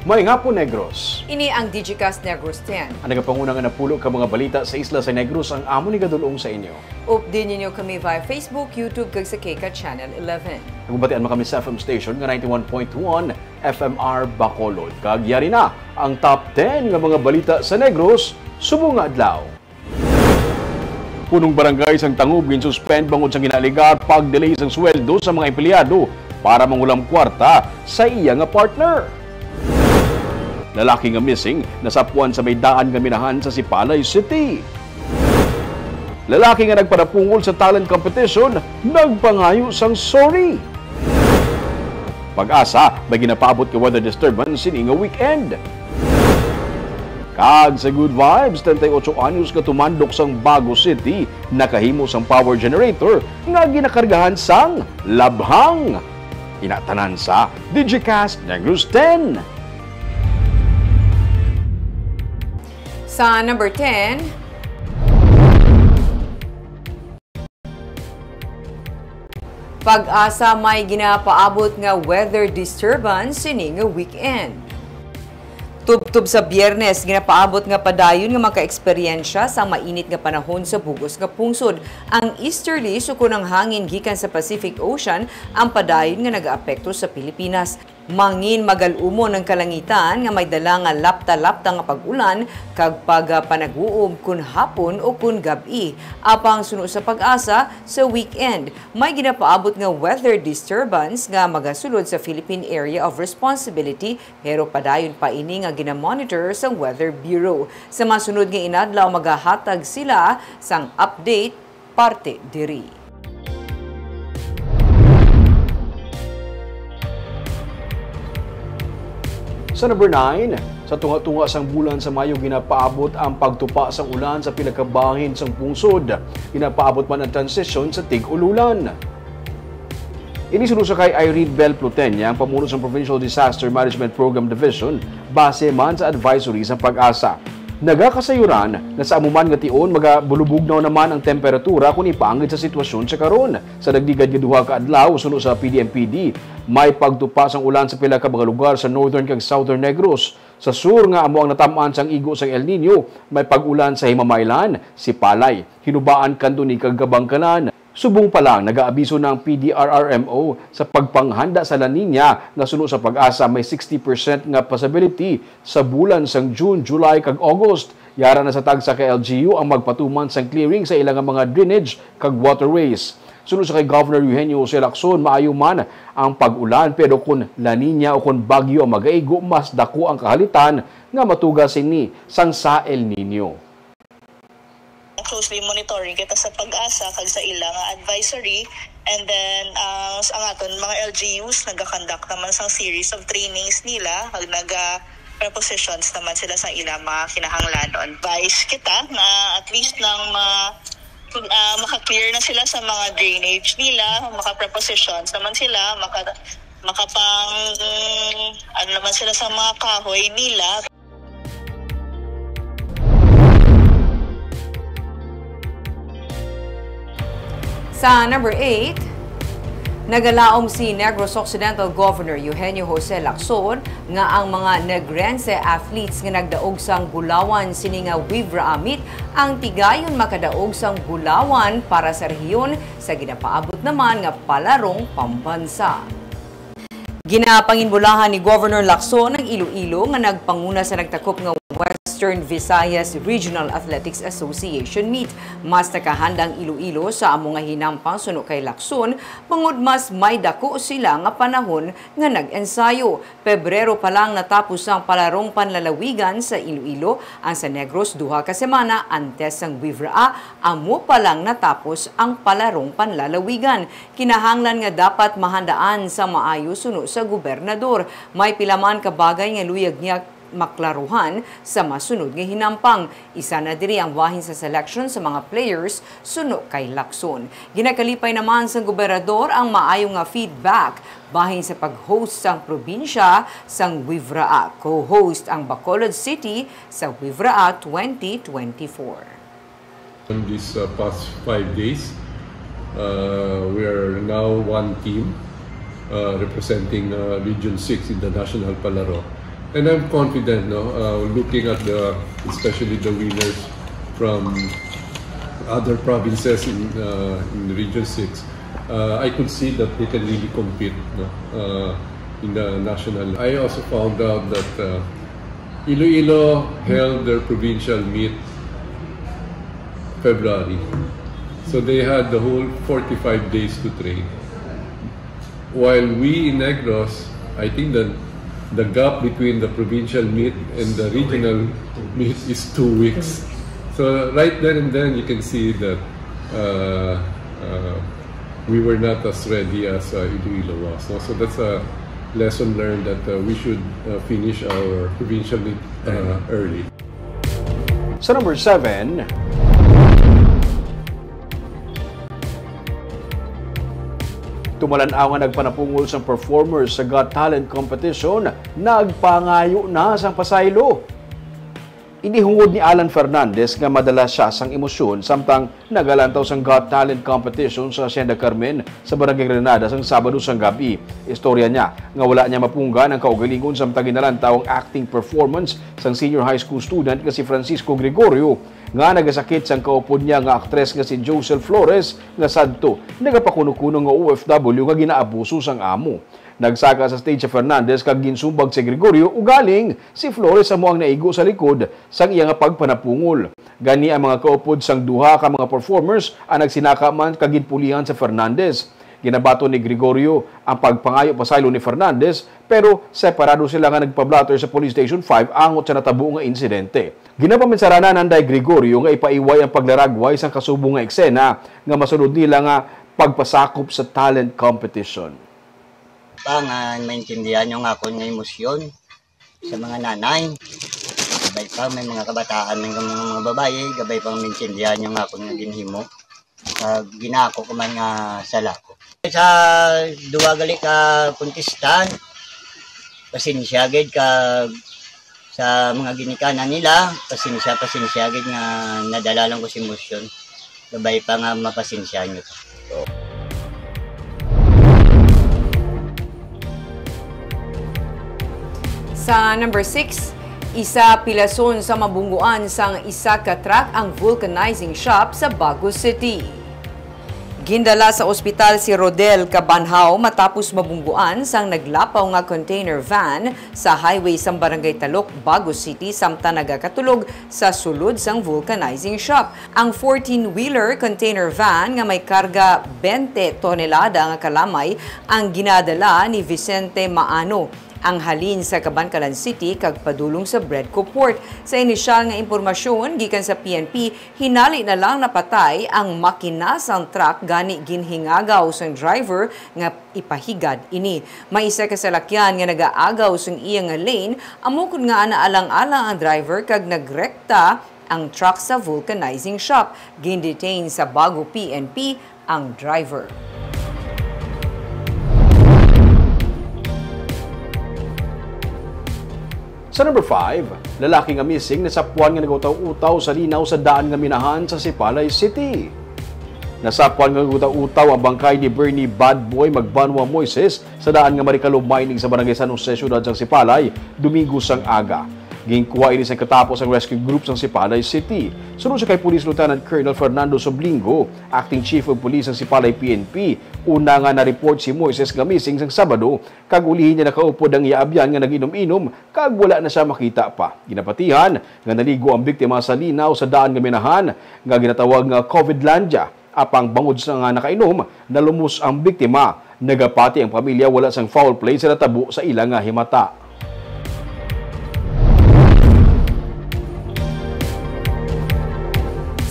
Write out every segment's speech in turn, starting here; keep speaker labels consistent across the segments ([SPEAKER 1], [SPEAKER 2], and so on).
[SPEAKER 1] May hapon, Negros.
[SPEAKER 2] Ini ang Digicast Negros 10.
[SPEAKER 1] Ang nagapangunang napulo ka mga balita sa isla sa Negros ang amo ni gadulong sa inyo.
[SPEAKER 2] Update ninyo kami via Facebook, YouTube, kag sa Keka Channel 11.
[SPEAKER 1] Nagbatian mo kami sa FM station nga 91.1 FMR Bacolod. Kag yari na ang top 10 nga mga balita sa Negros subong nga adlaw. Punong barangay sang Tangub gin-suspend bangod sa ginaligar pag-delay sang sweldo sa mga empleyado para mangulam kwarta sa iya nga partner. Lalaki nga missing nasapuan sa may daan nga minahan sa Sipalay City. Lalaki nga nagparapungol sa talent competition nagpangayo sang sorry. Pag-asa may ginapaabot ka weather disturbance ini nga weekend. Kag sa good vibes, 38 anyos ka tumandok sang Bago City, nakahimo sang power generator nga ginakargahan sang labhang. Inatanan sa Digicast Negros 10.
[SPEAKER 2] Sa number 10, Pag-asa may ginapaabot nga weather disturbance ini nga weekend. Tubtub sa Biyernes, ginapaabot nga padayon nga maka-eksperyensya sa mainit nga panahon sa bugos nga pungsod. Ang easterly suko ng hangin gikan sa Pacific Ocean ang padayon nga nagaapekto sa Pilipinas. Mangin magal-umo ng kalangitan nga may dala nga lapta-lapta nga pag-ulan kag panag-uob kun hapon o kun gabi. Apang suno sa Pag-asa sa weekend, may ginapaabot nga weather disturbance nga magasulod sa Philippine Area of Responsibility pero padayon pa ini nga ginamonitor sa Weather Bureau. Sa masunod nga inadlaw magahatag sila sang update parte diri.
[SPEAKER 1] Sa number 9, sa tunga-tunga sang bulan sa Mayo ginapaabot ang pagtupa sang ulan sa pila ka bahin sang pungsod. Ginapaabot man ang transisyon sa tig-ululan. Inisulod sa kay Irene Bell Plutenya, ang pamuno sa Provincial Disaster Management Program Division, base man sa advisory sa Pag-asa. Nagakasayuran na sa amuman nga tion magabulubugnaw naman ang temperatura kung ipaangit sa sitwasyon sa karon. Sa dagdigad nga duha ka adlaw suno sa PDMPD, may pagtupa sang ulan sa pila ka mga lugar sa northern kag southern Negros. Sa sur nga amo ang natamaan sang igo sang El Nino, may pag-ulan sa Himamaylan, Sipalay, Hinubaan kanto ni kag Gabangkalan. Subong pa lang, nag-aabiso ng PDRRMO sa pagpanghanda sa La Nina nga suno sa Pag-asa may 60% nga possibility sa bulan sang June, July kag August. Yara na sa tag sa LGU ang magpatuman sang clearing sa ilang mga drainage kag waterways. Suno sa kay Governor Eugenio Jose Lacson, maayo man ang pag-ulan pero kung La Nina o kung bagyo ang magaigo, mas dako ang kahalitan nga matugasin ni sang sa El Nino.
[SPEAKER 3] Closely monitoring kita sa Pag-asa kag sa ilang advisory, and then ang aton mga LGUs nagakonduct naman sang series of trainings nila kag prepositions naman sila sa ilang mga kinahanglanon. Advice kita na at least nang maka-clear na sila sa mga drainage nila, maka-prepositions naman sila, makapang naman sila sa mga kahoy nila.
[SPEAKER 2] Sa number 8, nagalaom si Negros Occidental Governor Eugenio Jose Lacson nga ang mga Negrense athletes nga nagdaog sang gulawan sini nga Wivra Amit ang tigayon makadaog sang gulawan para sa rehiyon sa ginapaabot naman nga palarong pambansa. Ginapanginbulahan ni Governor Lacson ang Iloilo nga nagpanguna sa nagtakop nga Western Visayas Regional Athletics Association meet. Mas nakahandang Iloilo sa amo nga hinampang suno kay Lacson, bangod mas may dako sila nga panahon nga nag-ensayo. Pebrero pa lang natapos ang palarong panlalawigan sa Iloilo. Ang sa Negros duha ka semana antes sang Wivra amo pa lang natapos ang palarong panlalawigan. Kinahanglan nga dapat mahandaan sa maayo suno sa gobernador. May pilaman ka bagay nga luyag niya maklaruhan sa masunod nga hinampang. Isa na diri ang wahin sa selection sa mga players suno kay Lacson. Ginakalipay naman sa gobernador ang maayo nga feedback bahin sa pag-host sang probinsya sang Wivra. Co-host ang Bacolod City sa Wivra 2024.
[SPEAKER 4] In these past 5 days, we are now one team representing Region 6 in the National Palaro. And I'm confident, no, looking at especially the winners from other provinces in Region 6, I could see that they can really compete, no, in the national. I also found out that Iloilo held their provincial meet February. So they had the whole 45 days to train. While we in Negros, I think that the gap between the provincial meet and the regional meet is 2 weeks. So right then and then you can see that we were not as ready as Iloilo was. So that's a lesson learned that we should finish our provincial meet early.
[SPEAKER 1] Sa number 7, tumalan-aw nga nagpanapungol sa performers sa Got Talent competition, nagpangayo na sang pasaylo. Inihungod ni Alan Fernandez nga madala siya sang emosyon samtang nagalantaw sang Got Talent competition sa Hacienda Carmen sa Barangay Granada sang Sabado sang gabi. Istorya niya nga wala niya mapunggan ang kaugalingon samtang ginalantaw ang acting performance sang senior high school student nga si Francisco Gregorio nga nagasakit sang kaupod niya nga aktres nga si Josel Flores nga sadto nagapakuno-kuno nga OFW nga ginaabuso sang amo. Nagsaka sa stage si Fernandez kag ginsumbag si Gregorio ugaling si Flores amo ang naigo sa likod sang iya nga pagpanapungol. Gani ang mga kaupod sang duha ka mga performers ang nagsinaka man kag ginpulihan sa Fernandez. Ginabato ni Gregorio ang pagpangayo pasaylo ni Fernandez pero separado sila nga nagpablatter sa Police Station 5 angot sa natabo nga insidente. Ginapaminsaranan nanday Gregorio nga ipaiway ang paglaragway sang kasubong nga eksena nga masunod nila nga pagpasakop sa talent competition.
[SPEAKER 5] Maintindihan yung ako ng emosyon sa mga nanay. Gabay pa, may mga kabataan, may mga babae, gabay pa maintindihan yung ako ng ginhimo. Ginako ko man nga sala ko. Sa duwagali ka kontestan, pasensya gid ka sa mga ginikanan nila, pasensya gid nga nadala lang ko sa emosyon. Gabay pa nga mapasensya nyo.
[SPEAKER 2] Sa number 6, isa pilason sa mabungguan sang isa ka truck ang vulcanizing shop sa Baguio City. Gindala sa ospital si Rodel Cabanhao matapos mabungguan sang naglapaw nga container van sa highway sang Barangay Talok, Baguio City samtang nagakatulog sa sulod sang vulcanizing shop. Ang 14-wheeler container van nga may karga 20 tonelada nga kalamay ang ginadala ni Vicente Maano. Ang halin sa Cabancalan City kag padulong sa Bredco Port. Sa inisyal nga impormasyon gikan sa PNP, hinali na lang napatay ang makina sang truck gani ginhingagaw sang driver nga ipahigad ini. May isa ka salakyan nga nagaagaw sang iya nga lane, amukod nga naalang-alang ang driver kag nagrekta ang truck sa vulcanizing shop. Gindetain sa Baguio PNP ang driver.
[SPEAKER 1] Sa number 5, lalaki nga missing na sapuan nga nagutaw-utaw sa linaw sa daan nga minahan sa Sipalay City. Nasapuan nga nagutaw-utaw ang bangkay ni Bernie Bad Boy Magbanwa Moises sa daan nga Maricalo Mining sa Barangay San Jose, Ciudad sang Sipalay, Domingo sang aga. Ginkuha ini sa katapos ang rescue group sang Sipalay City. Sunod sa kay Police Lieutenant Colonel Fernando Soblingo, Acting Chief of Police ng Sipalay PNP, una nga na-report si Moises nga missing sang Sabado, kag ulihin niya nakaupod ang iaabyan nga nag-inom-inom, kag wala na siya makita pa. Ginapatihan nga naligo ang biktima sa linaw sa daan nga minahan, nga ginatawag nga Covidlandia. Apang bangod sa nga nakainom, nalumos ang biktima. Nagapati ang pamilya wala sang foul play sa natabo sa ilang nga himata.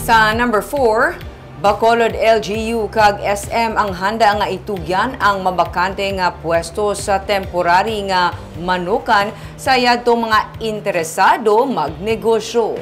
[SPEAKER 2] Sa number 4, Bacolod LGU kag SM ang handa nga itugyan ang mabakante nga pwesto sa temporary nga manukan sa yadtong mga interesado magnegosyo.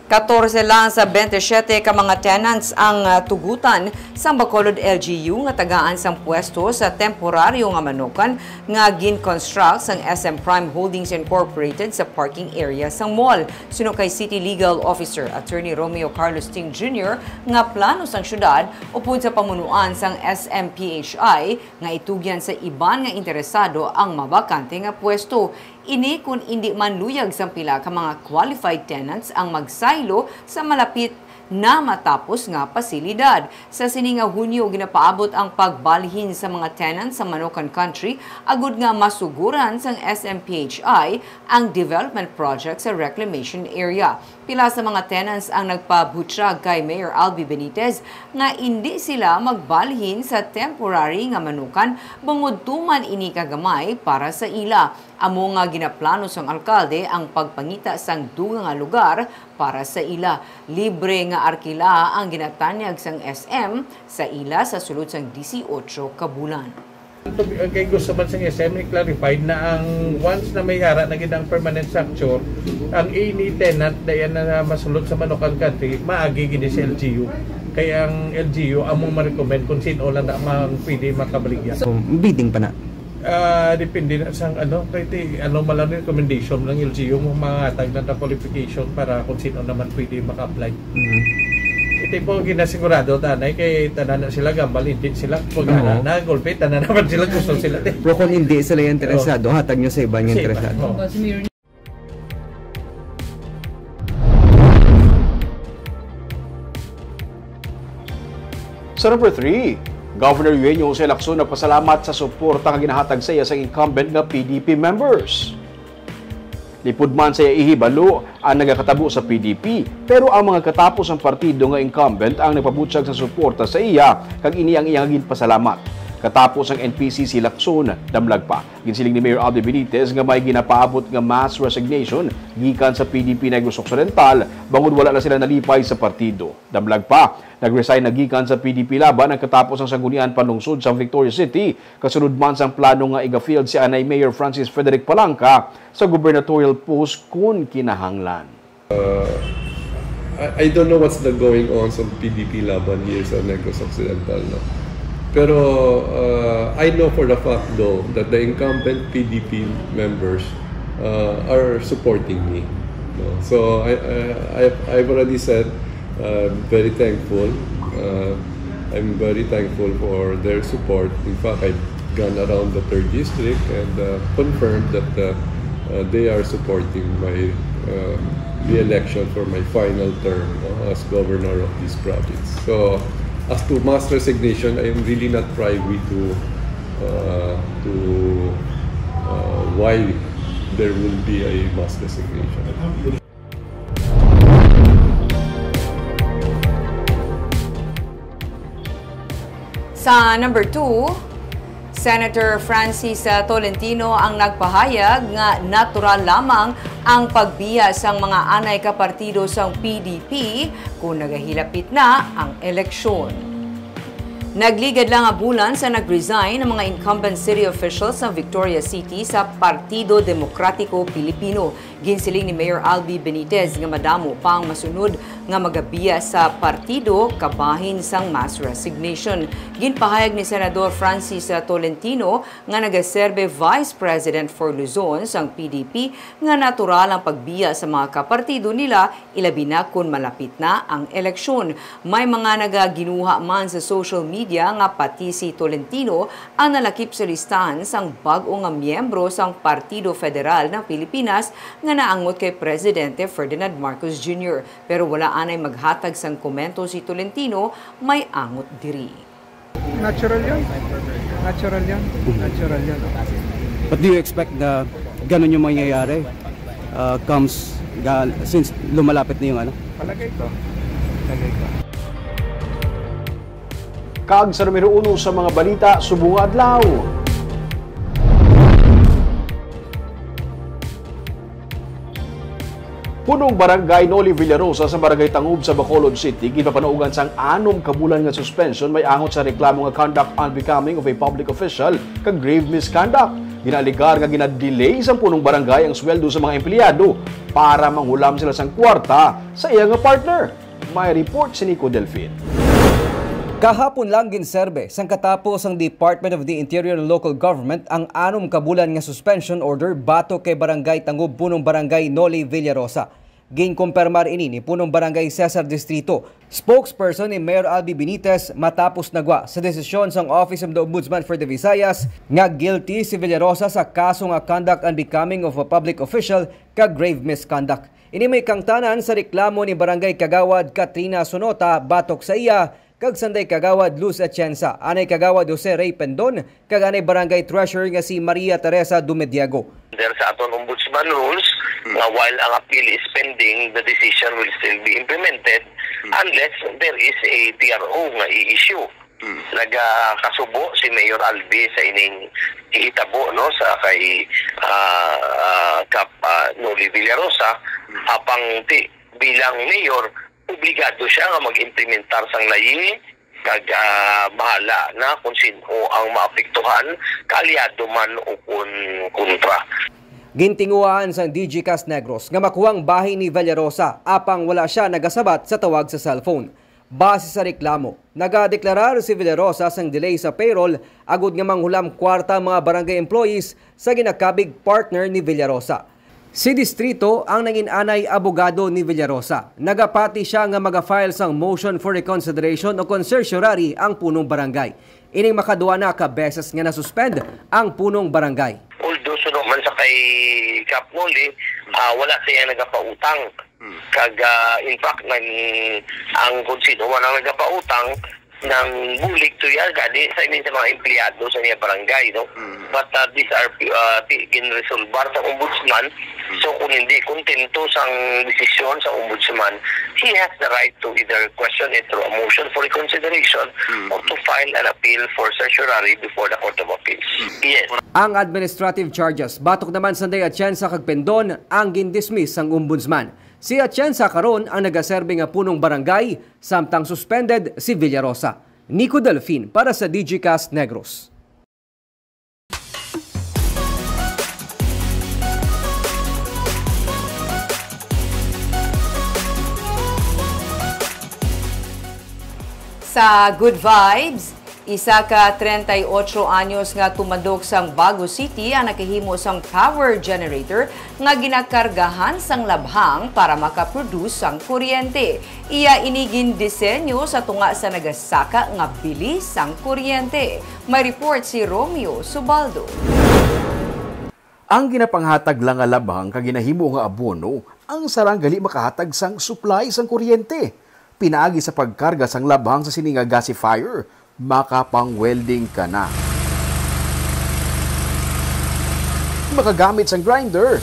[SPEAKER 2] 14 lang sa 27 ka mga tenants ang tugutan sa Bacolod LGU nga tagaan sang pwesto sa temporaryo nga manukan nga gin-construct sang SM Prime Holdings Incorporated sa parking area sang mall. Suno kay City Legal Officer Attorney Romeo Carlos Ting Jr. nga plano sang syudad upod sa pamunuan sang SMPHI nga itugyan sa iban nga interesado ang mabakante nga pwesto. Ini kung hindi man luyag sa pila ka mga qualified tenants ang magsaylo sa malapit na matapos nga pasilidad. Sa sininga Hunyo, ginapaabot ang pagbalhin sa mga tenants sa Manokan Country agud nga masuguran sang SMPHI ang development project sa reclamation area. Pila sa mga tenants ang nagpabutyag kay Mayor Albi Benitez nga hindi sila magbalhin sa temporary nga manukan bangod tuman ini kagamay para sa ila. Amo nga ginaplano sang alkalde ang pagpangita sang dugang nga lugar para sa ila. Libre nga arkila ang ginatanyag sang SM sa ila sa sulod sang 18 ka bulan.
[SPEAKER 6] Kay gusto man sa SM, clarified na ang once na may hara na ginang permanent structure, ang any tenant na yan na masulod sa Manokan Country, maagi gini sa LGU. Kaya ang LGU, among ma-recommend kung sino lang na pwede makabaligya.
[SPEAKER 7] So, bidding pa na?
[SPEAKER 6] Depende na sa malang recommendation ng LGU mo mangatag na qualification para kung sino naman pwede maka-apply. Ito po ginasigurado tanay kay tanan na sila gambal, hindi sila pag na golpe, tanan naman sila gusto sila.
[SPEAKER 7] Pero kung hindi sila interesado, hatag nyo sa iba yung interesado.
[SPEAKER 1] Sa number 3, Governor Eugenio Jose Lacson nagpasalamat sa suporta nga ginahatag sa iya sa incumbent nga PDP members. Lipod man sa iya ihibalo ang nagakatabo sa PDP, pero ang mga katapos ang partido nga incumbent ang nagpabutyag sa suporta sa iya kag ini ang iyang ginpasalamat. Katapos ang NPC si Lacson, damlag pa. Ginsiling ni Mayor Albi Benitez nga may ginapaabot nga mass resignation gikan sa PDP Negros Occidental bangod wala na sila nalipay sa partido. Damlag pa, nag-resign na gikan sa PDP laban ang katapos ang sanggunian panlungsod sa Victoria City kasunod man sang plano nga iga-field si Anay Mayor Francis Frederick Palanca sa gubernatorial post kung kinahanglan.
[SPEAKER 4] I don't know what's the going on sa PDP laban here sa Negros Occidental, no? Pero I know for the fact though that the incumbent PDP members are supporting me. No? So I've already said very thankful. I'm very thankful for their support. In fact, I've gone around the 3rd district and confirmed that they are supporting my re-election for my final term as governor of this province. So, as to mass resignation, I am really not privy to why there will be a mass resignation.
[SPEAKER 2] Sa number 2, Senator Francis Tolentino ang nagpahayag nga natural lamang ang pagbiya sang mga anay ka partido sang PDP kung nagahilapit na ang eleksyon. Nagligad lang nga bulan sa nag-resign ang mga incumbent city officials sa Victoria City sa Partido Demokratiko Pilipino. Ginsiling ni Mayor Albi Benitez nga madamo pang masunod nga magabiya sa partido kabahin sang mass resignation. Ginpahayag ni Senador Francis Tolentino nga nagaserbe Vice President for Luzon sang PDP nga natural ang pagbiya sa mga kapartido nila ilabi na kung malapit na ang eleksyon. May mga nagaginuha man sa social media nga pati si Tolentino ang nalakip sa listahan sang bag-o nga miyembro sang Partido Federal ng Pilipinas nga naangot kay Presidente Ferdinand Marcos Jr. Pero wala anay maghatag sang komento si Tolentino, may angot diri.
[SPEAKER 8] Natural yan. Natural yan. Natural yan.
[SPEAKER 7] But do you expect na ganun yung mangyayari since lumalapit na yung ano?
[SPEAKER 8] Palagay ko. Palagay ko.
[SPEAKER 1] Kag sa numero 1 sa mga balita, subong adlaw. Punong barangay Noli Villarosa sa barangay Tangub sa Bacolod City, gipapanaugan sang 6 ka bulan nga suspension may angot sa reklamo nga conduct unbecoming of a public official kag grave misconduct. Ginaligar nga gina-delay sa punong barangay ang sweldo sa mga empleyado para manghulam sila sang kwarta sa iyang partner. May report si Nico Delfin.
[SPEAKER 7] Kahapon lang ginserbe sang katapos ang Department of the Interior and Local Government ang 6 kabulan nga suspension order batok kay Barangay Tangub punong Barangay Noli Villarosa. Ginkumpirmar ini ni punong Barangay Cesar Distrito, spokesperson ni Mayor Albi Benitez matapos nagwa sa desisyon sang Office of the Ombudsman for the Visayas nga guilty si Villarosa sa kaso nga conduct unbecoming of a public official ka grave misconduct. Ini may kangtanan sa reklamo ni Barangay Kagawad Katrina Sonota batok sa iya kag sanday Kagawad Luz Atienza, anay Kagawad Jose Ray Pendon, kag anay Barangay Treasurer nga si Maria Teresa Dumediago.
[SPEAKER 9] There sa aton Ombudsman rules nga while ang appeal is pending, the decision will still be implemented unless there is a TRO nga i-issue. Nagkasubo si Mayor Albi sa ining ihitabo no sa kay Noli Villarosa apang bilang mayor obligado siya nga mag-implementar sang layi kag bahala na kung sino ang maapektuhan, kaalyado man o kontra.
[SPEAKER 7] Gintinguhan sang DG Cas Negros nga makuhang bahay ni Villarosa apang wala siya nagasabat sa tawag sa cellphone. Base sa reklamo, nagadeklarar si Villarosa sang delay sa payroll agud nga manghulam kwarta mga barangay employees sa ginakabig partner ni Villarosa. Si Distrito ang nanginanay abogado ni Villarosa. Nagapati siya nga mag-file sang motion for reconsideration o concertiorari ang punong barangay. Ining makaduwa na ka beses nga nasuspend ang punong barangay.
[SPEAKER 9] Although sunod man sa kay Cap Noli, wala siya nagapautang. Kag in fact ang kung sino man ang nagapautang ng bulik to yan gani sa imin sa mga empleyado sa niya barangay, no? But these are ginresolbar sa ombudsman. So kung hindi kontento sang desisyon sa ombudsman, he has the right to either question it through a motion for reconsideration or to file an appeal for certiorari before the Court of Appeals. Yes.
[SPEAKER 7] Ang administrative charges batok naman sanday Atienza kag Pendon ang gindismiss sang ombudsman. Si Atienza karon ang nagaserbe nga punong barangay samtang suspended si Villarosa. Nico Delfin para sa DG Cas Negros.
[SPEAKER 2] Sa Good Vibes, isa ka 38 anyos nga tumandok sang Bago City ang nakahimo sang power generator nga ginakargahan sang labhang para makaproduce sang kuryente. Iya inigin disenyo sa tunga sa nagasaka nga bilis sang kuryente. May report si Romeo Subaldo.
[SPEAKER 1] Ang ginapanghatag lang nga labhang kag ginahimo nga abono ang sarang gali makahatag sang supply sang kuryente. Pinaagi sa pagkarga sang labhang sa sininga gasifier, makapang-welding ka na. Makagamit sang grinder.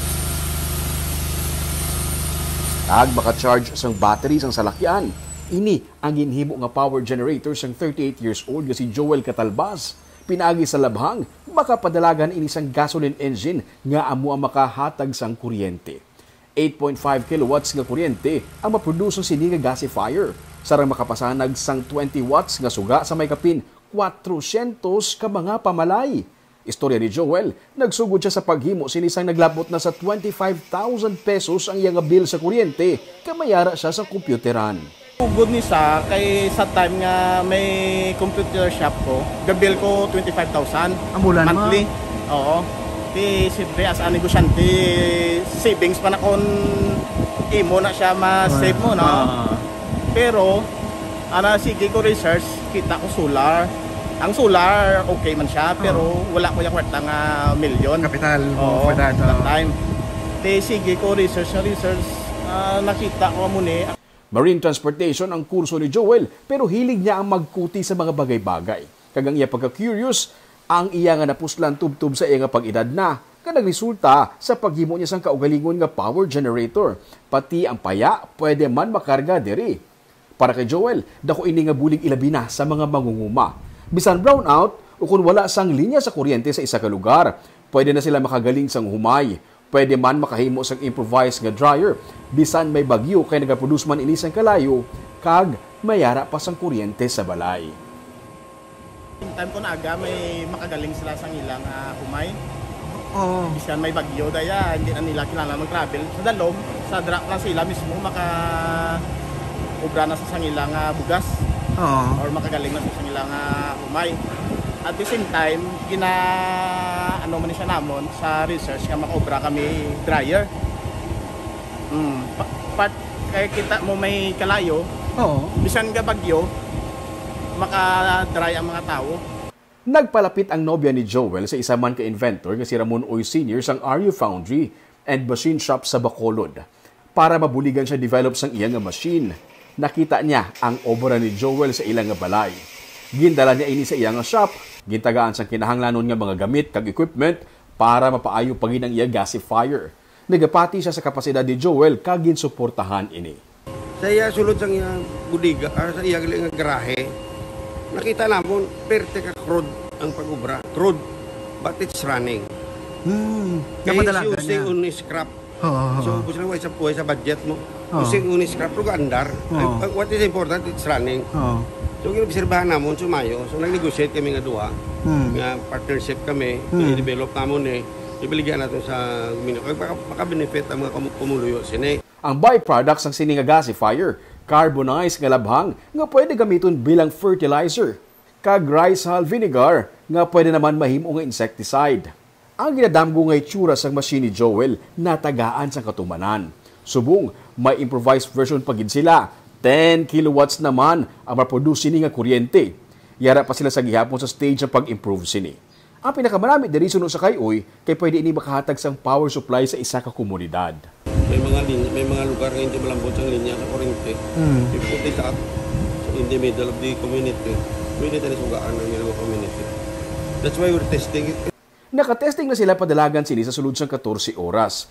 [SPEAKER 1] Maka-charge sang battery sang salakyan. Ini ang ginhimo nga power generator sang 38 years old nga si Joel Catalbas. Pinaagi sa labhang, makapadalagan ini sang gasoline engine nga amo ang makahatag sang kuryente. 8.5 kilowatts nga kuryente ang maproduce sa sininga gasifier. Sarang makapasanag sang 20 watts nga suga sa may kapin 400 ka mga pamalay. Istorya ni Joel, nagsugod siya sa paghimo sinisang naglabot na sa 25,000 pesos ang iyang bill sa kuryente, kamayara siya sa kompyuteran.
[SPEAKER 10] Good ni sa kay sa time nga may computer shop ko, gabil ko 25,000
[SPEAKER 8] ang bulan
[SPEAKER 10] monthly. Oo. Di siyempre as a negosyante, savings pa na kon imo na siya ma-save mo na. Pero sige ko research, kita ko solar. Ang solar okay man siya pero wala ko yung kwarta nga milyon
[SPEAKER 8] kapital
[SPEAKER 10] mo for that time. Di sige ko research nakita ko muna.
[SPEAKER 1] Marine transportation ang kurso ni Joel pero hilig niya ang magkuti sa mga bagay-bagay. Kagang iya pagka-curious, ang iya nga napuslan tubtub sa iya nga pag-edad na, nga nagresulta sa paghimo niya sang kaugalingon nga power generator. Pati ang paya, pwede man makarga diri. Para kay Joel, dako ini nga bulig ilabi na sa mga mangunguma. Bisan brownout, o kung wala sang linya sa kuryente sa isa ka lugar, pwede na sila makagaling sang humay. Pwede man makahimo sang improvised nga dryer. Bisan may bagyo kay nagaproduce man ini sang kalayo, kag mayara pa sang kuryente sa balay.
[SPEAKER 10] Time ko na aga, may makagaling sila sa ilang humay. Biskan may bagyo daya, hindi na nila kailangan mag-travel sa dalom, sa drop lang sila mismo maka-ubra na sa sangilang bugas. Or makagaling na sa sangilang umay. At the same time, ano man siya namon sa research nga makaobra kami dryer. Kaya kita mo may kalayo, bisan ka bagyo, maka-dry ang mga tao.
[SPEAKER 1] Nagpalapit ang nobya ni Joel sa isa man ka-inventor nga si Ramon Oy Sr. sang RU Foundry and Machine Shop sa Bacolod para mabuligan siya develop sang iyang nga machine. Nakita niya ang obra ni Joel sa ilang nga balay. Gindala niya ini sa iyang nga shop, gintagaan sang kinahanglanon nga mga gamit kag equipment para mapaayo pagin ang iyang gasifier. Nagapati siya sa kapasidad ni Joel kag ginsuportahan ini.
[SPEAKER 11] Sa iya sulod sang iyang budiga, sa iyang nga garahe, nakita namon perte ka crude ang pag-ubra. Crude, but it's running. Kaya using uni scrap. So, gusto na sa puhay sa budget mo. Using uni scrap, pero andar. What is important, it's running. So, kinobserbahan namon, sumayo. So, nag-negotiate kami nga duha. Nga partnership kami. I-develop namon ibaligyan natin sa maka-benefit ang mga pumuluyo sini.
[SPEAKER 1] Ang byproducts ng sini nga gasifier, carbonized nga labhang nga pwede gamiton bilang fertilizer, kag rice hull vinegar nga pwede naman mahimo nga insecticide. Ang ginadamgo nga itsura sang machine ni Joel natagaan sa katumanan. Subong, may improvised version pagid sila. 10 kilowatts naman ang maproduce sini nga kuryente. Yara pa sila sa gihapon sa stage ng pag-improve sini. Ang pinakamarami diri suno sa kayoy kay pwede ini makahatag sang power supply sa isa ka komunidad.
[SPEAKER 11] May mga lugar nga hindi malambot ang linya sa kuryente. If put it up in the middle of the community, pwede tayo sugaan ng mga community. That's why we're testing it.
[SPEAKER 1] Nakatesting na sila padalagan sini sa sulod sang 14 oras.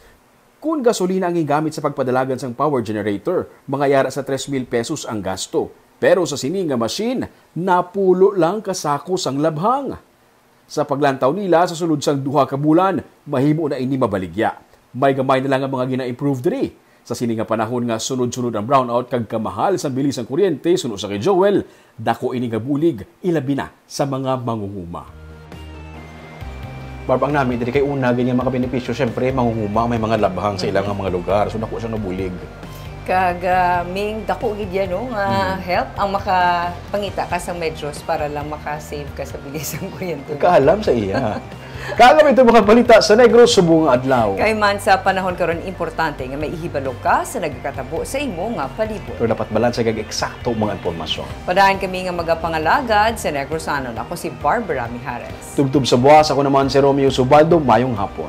[SPEAKER 1] Kung gasolina ang gigamit sa pagpadalagan sang power generator, mga yara sa 3,000 pesos ang gasto. Pero sa sini nga machine, napulo lang kasako sang labhang. Sa paglantaw nila sa sulod sang 2 ka bulan, mahimo na ini mabaligya. May gamay na lang ang mga gina-improve diri. Sa sini nga panahon nga sunod-sunod ang brownout kag kamahal sa bilis ang kuryente suno sa kay Joel, dako ini nga bulig ilabi na sa mga mangunguma. Barbang namin diri kay una ganyan mga benepisyo, syempre mangunguma may mga labhang sa ilang mga lugar, so dako siyang nabulig.
[SPEAKER 2] Kag ming dako gid yan no nga help ang makapangita ka sa medyos para lang maka-save ka sa bilis ang kuryente.
[SPEAKER 1] Kaalam sa iya. Kaalam ito mga balita sa Negros subong adlaw.
[SPEAKER 2] Kay man sa panahon karon importante nga may ihibalo ka sa nagkatabo sa imo nga palibot.
[SPEAKER 1] Pero dapat balanse kag eksakto mga impormasyon.
[SPEAKER 2] Padayon kami nga magapangalagad sa Negrosanon. Ako si Barbara Mijares.
[SPEAKER 1] Tubtub sa buwas, ako naman si Romeo Subaldo. Mayong hapon.